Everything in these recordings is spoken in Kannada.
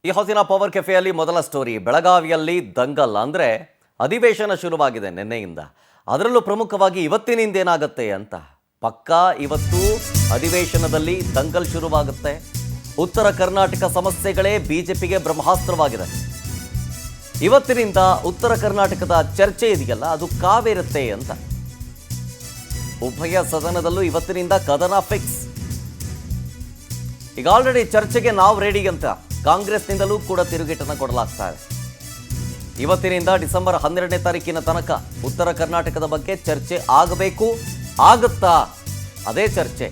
ಈ ಹೊತ್ತಿನ ಪವರ್ ಕೆಫೆಯಲ್ಲಿ ಮೊದಲ ಸ್ಟೋರಿ ಬೆಳಗಾವಿಯಲ್ಲಿ ದಂಗಲ್ ಅಂದರೆ ಅಧಿವೇಶನ ಶುರುವಾಗಿದೆ ನಿನ್ನೆಯಿಂದ. ಅದರಲ್ಲೂ ಪ್ರಮುಖವಾಗಿ ಇವತ್ತಿನಿಂದ ಏನಾಗುತ್ತೆ ಅಂತ ಪಕ್ಕಾ ಇವತ್ತು ಅಧಿವೇಶನದಲ್ಲಿ ದಂಗಲ್ ಶುರುವಾಗುತ್ತೆ. ಉತ್ತರ ಕರ್ನಾಟಕ ಸಮಸ್ಯೆಗಳೇ ಬಿಜೆಪಿಗೆ ಬ್ರಹ್ಮಾಸ್ತ್ರವಾಗಿದೆ. ಇವತ್ತಿನಿಂದ ಉತ್ತರ ಕರ್ನಾಟಕದ ಚರ್ಚೆ ಇದೆಯಲ್ಲ ಅದು ಕಾವೇರುತ್ತೆ ಅಂತ. ಉಭಯ ಸದನದಲ್ಲೂ ಇವತ್ತಿನಿಂದ ಕದನ ಫಿಕ್ಸ್. ಈಗ ಆಲ್ರೆಡಿ ಚರ್ಚೆಗೆ ನಾವು ರೆಡಿ ಅಂತ ಕಾಂಗ್ರೆಸ್ನಿಂದಲೂ ಕೂಡ ತಿರುಗೇಟನ್ನು ಕೊಡಲಾಗ್ತಾ ಇದೆ. ಇವತ್ತಿನಿಂದ ಡಿಸೆಂಬರ್ 12ನೇ ತಾರೀಕಿನ ತನಕ ಉತ್ತರ ಕರ್ನಾಟಕದ ಬಗ್ಗೆ ಚರ್ಚೆ ಆಗಬೇಕು. ಆಗುತ್ತಾ? ಅದೇ ಚರ್ಚೆ.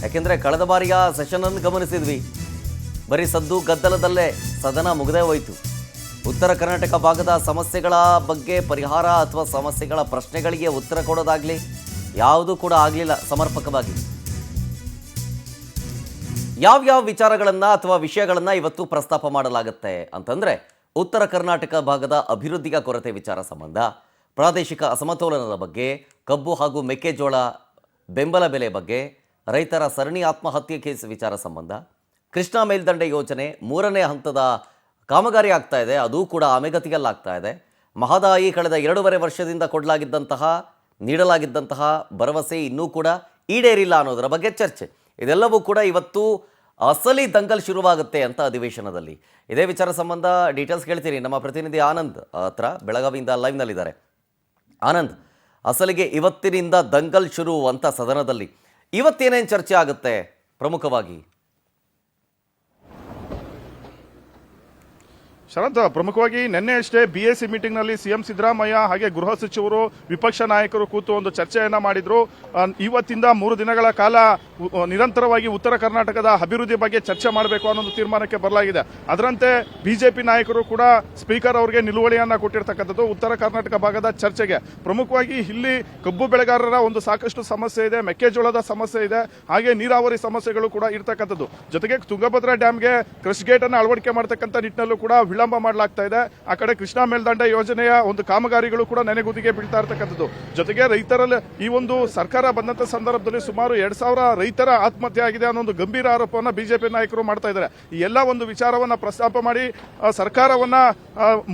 ಯಾಕೆಂದರೆ ಕಳೆದ ಬಾರಿಯ ಸೆಷನ್ ಅನ್ನು ಗಮನಿಸಿದ್ವಿ, ಬರೀ ಸದ್ದು ಗದ್ದಲದಲ್ಲೇ ಸದನ ಮುಗದೇ ಹೋಯಿತು. ಉತ್ತರ ಕರ್ನಾಟಕ ಭಾಗದ ಸಮಸ್ಯೆಗಳ ಬಗ್ಗೆ ಪರಿಹಾರ ಅಥವಾ ಸಮಸ್ಯೆಗಳ ಪ್ರಶ್ನೆಗಳಿಗೆ ಉತ್ತರ ಕೊಡೋದಾಗಲಿ ಯಾವುದೂ ಕೂಡ ಆಗಲಿಲ್ಲ ಸಮರ್ಪಕವಾಗಿ. ಯಾವ್ಯಾವ ವಿಚಾರಗಳನ್ನು ಅಥವಾ ವಿಷಯಗಳನ್ನು ಇವತ್ತು ಪ್ರಸ್ತಾಪ ಮಾಡಲಾಗುತ್ತೆ ಅಂತಂದರೆ, ಉತ್ತರ ಕರ್ನಾಟಕ ಭಾಗದ ಅಭಿವೃದ್ಧಿಯ ಕೊರತೆ ವಿಚಾರ ಸಂಬಂಧ, ಪ್ರಾದೇಶಿಕ ಅಸಮತೋಲನದ ಬಗ್ಗೆ, ಕಬ್ಬು ಹಾಗೂ ಮೆಕ್ಕೆಜೋಳ ಬೆಂಬಲ ಬೆಲೆ ಬಗ್ಗೆ, ರೈತರ ಸರಣಿ ಆತ್ಮಹತ್ಯೆ ಕೇಸ್ ವಿಚಾರ ಸಂಬಂಧ, ಕೃಷ್ಣಾ ಮೇಲ್ದಂಡೆ ಯೋಜನೆ 3ನೇ ಹಂತದ ಕಾಮಗಾರಿ ಆಗ್ತಾ ಇದೆ, ಅದೂ ಕೂಡ ಆಮೆಗತಿಯಲ್ಲಾಗ್ತಾ ಇದೆ. ಮಹದಾಯಿ ಕಳೆದ 2.5 ವರ್ಷದಿಂದ ನೀಡಲಾಗಿದ್ದಂತಹ ಭರವಸೆ ಇನ್ನೂ ಕೂಡ ಈಡೇರಿಲ್ಲ ಅನ್ನೋದರ ಬಗ್ಗೆ ಚರ್ಚೆ. ಇದೆಲ್ಲವೂ ಕೂಡ ಇವತ್ತು ಅಸಲಿ ದಂಗಲ್ ಶುರುವಾಗುತ್ತೆ ಅಂತ ಅಧಿವೇಶನದಲ್ಲಿ. ಇದೇ ವಿಚಾರ ಸಂಬಂಧ ಡೀಟೇಲ್ಸ್ ಕೇಳ್ತೀನಿ. ನಮ್ಮ ಪ್ರತಿನಿಧಿ ಆನಂದ್ ಹತ್ರ ಬೆಳಗಾವಿಯಿಂದ ಲೈವ್ನಲ್ಲಿದ್ದಾರೆ. ಆನಂದ್, ಅಸಲಿಗೆ ಇವತ್ತಿನಿಂದ ದಂಗಲ್ ಶುರು ಅಂತ ಸದನದಲ್ಲಿ ಇವತ್ತೇನೇನು ಚರ್ಚೆ ಆಗುತ್ತೆ ಪ್ರಮುಖವಾಗಿ? ಶರತ್, ಪ್ರಮುಖವಾಗಿ ನಿನ್ನೆ ಅಷ್ಟೇ BAC ಮೀಟಿಂಗ್ನಲ್ಲಿ ಸಿಎಂ ಸಿದ್ದರಾಮಯ್ಯ ಹಾಗೆ ಗೃಹ ಸಚಿವರು ವಿಪಕ್ಷ ನಾಯಕರು ಕೂತು ಒಂದು ಚರ್ಚೆಯನ್ನ ಮಾಡಿದ್ರು. ಇವತ್ತಿಂದ 3 ದಿನಗಳ ಕಾಲ ನಿರಂತರವಾಗಿ ಉತ್ತರ ಕರ್ನಾಟಕದ ಅಭಿವೃದ್ಧಿ ಬಗ್ಗೆ ಚರ್ಚೆ ಮಾಡಬೇಕು ಅನ್ನೋ ತೀರ್ಮಾನಕ್ಕೆ ಬರಲಾಗಿದೆ. ಅದರಂತೆ ಬಿಜೆಪಿ ನಾಯಕರು ಕೂಡ ಸ್ಪೀಕರ್ ಅವರಿಗೆ ನಿಲುವಳಿಯನ್ನ ಕೊಟ್ಟಿರ್ತಕ್ಕಂಥದ್ದು ಉತ್ತರ ಕರ್ನಾಟಕ ಭಾಗದ ಚರ್ಚೆಗೆ. ಪ್ರಮುಖವಾಗಿ ಇಲ್ಲಿ ಕಬ್ಬು ಬೆಳೆಗಾರರ ಒಂದು ಸಾಕಷ್ಟು ಸಮಸ್ಯೆ ಇದೆ, ಮೆಕ್ಕೆಜೋಳದ ಸಮಸ್ಯೆ ಇದೆ, ಹಾಗೆ ನೀರಾವರಿ ಸಮಸ್ಯೆಗಳು ಕೂಡ ಇರ್ತಕ್ಕಂಥದ್ದು. ಜೊತೆಗೆ ತುಂಗಭದ್ರಾ ಡ್ಯಾಂಗೆ ಕ್ರಶ್ ಗೇಟ್ ಅನ್ನು ಅಳವಡಿಕೆ ಮಾಡತಕ್ಕಂಥ ನಿಟ್ಟಿನಲ್ಲೂ ಕೂಡ ವಿಳಂಬ ಮಾಡಲಾಗ್ತಾ ಇದೆ. ಆ ಕಡೆ ಕೃಷ್ಣಾ ಮೇಲ್ದಂಡೆ ಯೋಜನೆಯ ಒಂದು ಕಾಮಗಾರಿಗಳು ಕೂಡ ನೆನೆಗುದಿಗೆ ಬೀಳ್ತಾ ಇರತಕ್ಕಂಥದ್ದು. ಜೊತೆಗೆ ರೈತರಲ್ಲಿ ಈ ಒಂದು ಸರ್ಕಾರ ಬಂದಂತ ಸಂದರ್ಭದಲ್ಲಿ ಸುಮಾರು 2,000 ರೈತರ ಆತ್ಮಹತ್ಯೆ ಆಗಿದೆ ಅನ್ನೋ ಒಂದು ಗಂಭೀರ ಆರೋಪವನ್ನು ಬಿಜೆಪಿ ನಾಯಕರು ಮಾಡ್ತಾ ಇದ್ದಾರೆ. ಈ ಎಲ್ಲ ಒಂದು ವಿಚಾರವನ್ನ ಪ್ರಸ್ತಾಪ ಮಾಡಿ ಸರ್ಕಾರವನ್ನ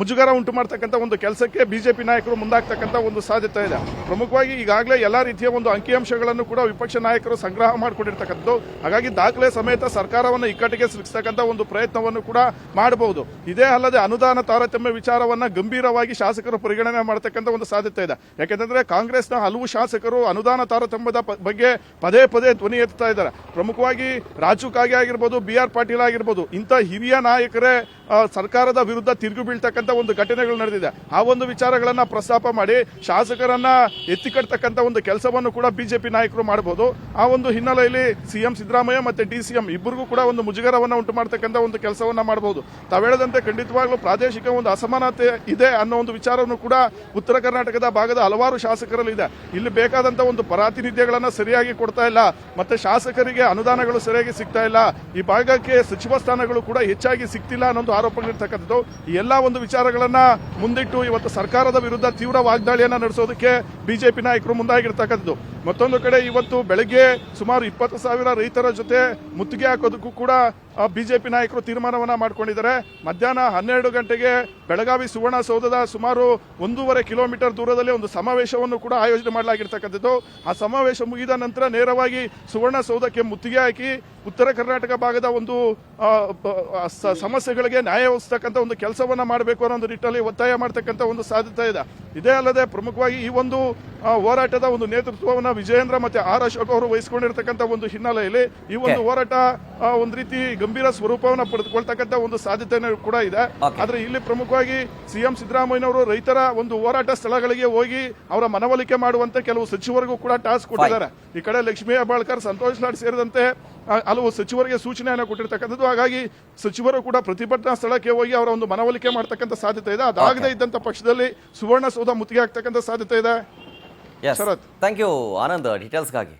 ಮುಜುಗರ ಉಂಟು ಮಾಡತಕ್ಕಂಥ ಒಂದು ಕೆಲಸಕ್ಕೆ ಬಿಜೆಪಿ ನಾಯಕರು ಮುಂದಾಗ್ತಕ್ಕಂಥ ಒಂದು ಸಾಧ್ಯತೆ ಇದೆ. ಪ್ರಮುಖವಾಗಿ ಈಗಾಗಲೇ ಎಲ್ಲಾ ರೀತಿಯ ಒಂದು ಅಂಕಿಅಂಶಗಳನ್ನು ಕೂಡ ವಿಪಕ್ಷ ನಾಯಕರು ಸಂಗ್ರಹ ಮಾಡಿಕೊಂಡಿರ್ತಕ್ಕಂಥದ್ದು. ಹಾಗಾಗಿ ದಾಖಲೆ ಸಮೇತ ಸರ್ಕಾರವನ್ನು ಇಕ್ಕಟ್ಟಿಗೆ ಸಿಲುಕಿಸತಕ್ಕಂಥ ಒಂದು ಪ್ರಯತ್ನವನ್ನು ಕೂಡ ಮಾಡಬಹುದು. ಇದೇ ಅಲ್ಲದೆ ಅನುದಾನ ತಾರತಮ್ಯ ವಿಚಾರವನ್ನ ಗಂಭೀರವಾಗಿ ಶಾಸಕರು ಪರಿಗಣನೆ ಮಾಡತಕ್ಕಂಥ ಒಂದು ಸಾಧ್ಯತೆ ಇದೆ. ಯಾಕೆಂದ್ರೆ ಕಾಂಗ್ರೆಸ್ನ ಹಲವು ಶಾಸಕರು ಅನುದಾನ ತಾರತಮ್ಯದ ಬಗ್ಗೆ ಪದೇ ಪದೇ ಧ್ವನಿ ಎತ್ತಾ ಇದ್ದಾರೆ. ಪ್ರಮುಖವಾಗಿ ರಾಜು ಕಾಗೆ ಆಗಿರ್ಬೋದು, BR ಪಾಟೀಲ್ ಆಗಿರ್ಬೋದು, ಇಂಥ ಹಿರಿಯ ನಾಯಕರೇ ಸರ್ಕಾರದ ವಿರುದ್ಧ ತಿರುಗಿ ಬೀಳ್ತಕ್ಕಂಥ ಒಂದು ಘಟನೆಗಳು ನಡೆದಿದೆ. ಆ ಒಂದು ವಿಚಾರಗಳನ್ನ ಪ್ರಸ್ತಾಪ ಮಾಡಿ ಶಾಸಕರನ್ನ ಎತ್ತಿಕಟ್ಟತಕ್ಕಂಥ ಒಂದು ಕೆಲಸವನ್ನು ಕೂಡ ಬಿಜೆಪಿ ನಾಯಕರು ಮಾಡಬಹುದು. ಆ ಒಂದು ಹಿನ್ನೆಲೆಯಲ್ಲಿ ಸಿಎಂ ಸಿದ್ದರಾಮಯ್ಯ ಮತ್ತೆ DCM ಇಬ್ಬರಿಗೂ ಕೂಡ ಒಂದು ಮುಜುಗರವನ್ನ ಉಂಟು ಮಾಡತಕ್ಕಂಥ ಒಂದು ಕೆಲಸವನ್ನ ಮಾಡಬಹುದು. ತಾವೇಳದಂತೆ ಖಂಡಿತವಾಗ್ಲೂ ಪ್ರಾದೇಶಿಕ ಒಂದು ಅಸಮಾನತೆ ಇದೆ ಅನ್ನೋ ಒಂದು ವಿಚಾರವನ್ನು ಕೂಡ ಉತ್ತರ ಕರ್ನಾಟಕದ ಭಾಗದ ಹಲವಾರು ಶಾಸಕರಲ್ಲಿ ಇದೆ. ಇಲ್ಲಿ ಬೇಕಾದಂತ ಒಂದು ಪ್ರಾತಿನಿಧ್ಯಗಳನ್ನ ಸರಿಯಾಗಿ ಕೊಡ್ತಾ ಇಲ್ಲ, ಮತ್ತೆ ಶಾಸಕರಿಗೆ ಅನುದಾನಗಳು ಸರಿಯಾಗಿ ಸಿಗ್ತಾ ಇಲ್ಲ, ಈ ಭಾಗಕ್ಕೆ ಸಚಿವ ಸ್ಥಾನಗಳು ಕೂಡ ಹೆಚ್ಚಾಗಿ ಸಿಗ್ತಿಲ್ಲ ಅನ್ನೋ ಆರೋಪಗಳಿರ್ತಕ್ಕಂಥದ್ದು. ಈ ಎಲ್ಲಾ ಒಂದು ವಿಚಾರಗಳನ್ನ ಮುಂದಿಟ್ಟು ಇವತ್ತು ಸರ್ಕಾರದ ವಿರುದ್ಧ ತೀವ್ರ ವಾಗ್ದಾಳಿಯನ್ನ ನಡೆಸೋದಕ್ಕೆ ಬಿಜೆಪಿ ನಾಯಕರು ಮುಂದಾಗಿರ್ತಕ್ಕಂಥದ್ದು. ಮತ್ತೊಂದು ಕಡೆ ಇವತ್ತು ಬೆಳಗ್ಗೆ ಸುಮಾರು 20,000 ರೈತರ ಜೊತೆ ಮುತ್ತಿಗೆ ಹಾಕೋದಕ್ಕೂ ಕೂಡ ಬಿಜೆಪಿ ನಾಯಕರು ತೀರ್ಮಾನವನ್ನ ಮಾಡಿಕೊಂಡಿದ್ದಾರೆ. ಮಧ್ಯಾಹ್ನ 12 ಗಂಟೆಗೆ ಬೆಳಗಾವಿ ಸುವರ್ಣಸೌಧದ ಸುಮಾರು 1.5 ಕಿಲೋಮೀಟರ್ ದೂರದಲ್ಲಿ ಒಂದು ಸಮಾವೇಶವನ್ನು ಕೂಡ ಆಯೋಜನೆ ಮಾಡಲಾಗಿರ್ತಕ್ಕಂಥದ್ದು. ಆ ಸಮಾವೇಶ ಮುಗಿದ ನಂತರ ನೇರವಾಗಿ ಸುವರ್ಣಸೌಧಕ್ಕೆ ಮುತ್ತಿಗೆ ಹಾಕಿ ಉತ್ತರ ಕರ್ನಾಟಕ ಭಾಗದ ಒಂದು ಸಮಸ್ಯೆಗಳಿಗೆ ನ್ಯಾಯ ಒದಗಿಸತಕ್ಕಂಥ ಒಂದು ಕೆಲಸವನ್ನ ಮಾಡಬೇಕು ಅನ್ನೋ ಒಂದು ನಿಟ್ಟಿನಲ್ಲಿ ಒತ್ತಾಯ ಮಾಡತಕ್ಕಂಥ ಒಂದು ಸಾಧ್ಯತೆ ಇದೆ. ಇದೇ ಅಲ್ಲದೆ ಪ್ರಮುಖವಾಗಿ ಈ ಒಂದು ಹೋರಾಟದ ಒಂದು ನೇತೃತ್ವವನ್ನು ವಿಜಯೇಂದ್ರ ಮತ್ತೆ R ಅಶೋಕ್ ಅವರು ವಹಿಸಿಕೊಂಡಿರ್ತಕ್ಕಂಥ ಒಂದು ಹಿನ್ನೆಲೆಯಲ್ಲಿ ಈ ಒಂದು ಹೋರಾಟ ಒಂದು ರೀತಿ ಗಂಭೀರ ಸ್ವರೂಪವನ್ನು ಪಡೆದುಕೊಳ್ತಕ್ಕಂಥ ಒಂದು ಸಾಧ್ಯತೆ ಕೂಡ ಇದೆ. ಆದ್ರೆ ಇಲ್ಲಿ ಪ್ರಮುಖವಾಗಿ ಸಿಎಂ ಸಿದ್ದರಾಮಯ್ಯನವರು ರೈತರ ಒಂದು ಹೋರಾಟ ಸ್ಥಳಗಳಿಗೆ ಹೋಗಿ ಅವರ ಮನವೊಲಿಕೆ ಮಾಡುವಂತೆ ಕೆಲವು ಸಚಿವರಿಗೂ ಕೂಡ ಟಾಸ್ಕ್ ಕೊಟ್ಟಿದ್ದಾರೆ. ಈ ಕಡೆ ಲಕ್ಷ್ಮೀ ಹೆಬ್ಬಾಳ್ಕರ್, ಸಂತೋಷ್ ಲಾಡ್ ಸೇರಿದಂತೆ ಹಲವು ಸಚಿವರಿಗೆ ಸೂಚನೆಯನ್ನು ಕೊಟ್ಟಿರ್ತಕ್ಕಂಥದ್ದು. ಹಾಗಾಗಿ ಸಚಿವರು ಕೂಡ ಪ್ರತಿಭಟನಾ ಸ್ಥಳಕ್ಕೆ ಹೋಗಿ ಅವರ ಒಂದು ಮನವೊಲಿಕೆ ಮಾಡತಕ್ಕಂಥ ಸಾಧ್ಯತೆ ಇದೆ. ಅದಾಗದೇ ಇದ್ದಂತ ಪಕ್ಷದಲ್ಲಿ ಸುವರ್ಣಸೌಧ ಮುತ್ತಿಗೆ ಹಾಕ್ತಕ್ಕಂಥ ಸಾಧ್ಯತೆ ಇದೆ. ಶರತ್, ಥ್ಯಾಂಕ್ ಯು ಆನಂದ್ ಡೀಟೇಲ್ಸ್ಗಾಗಿ.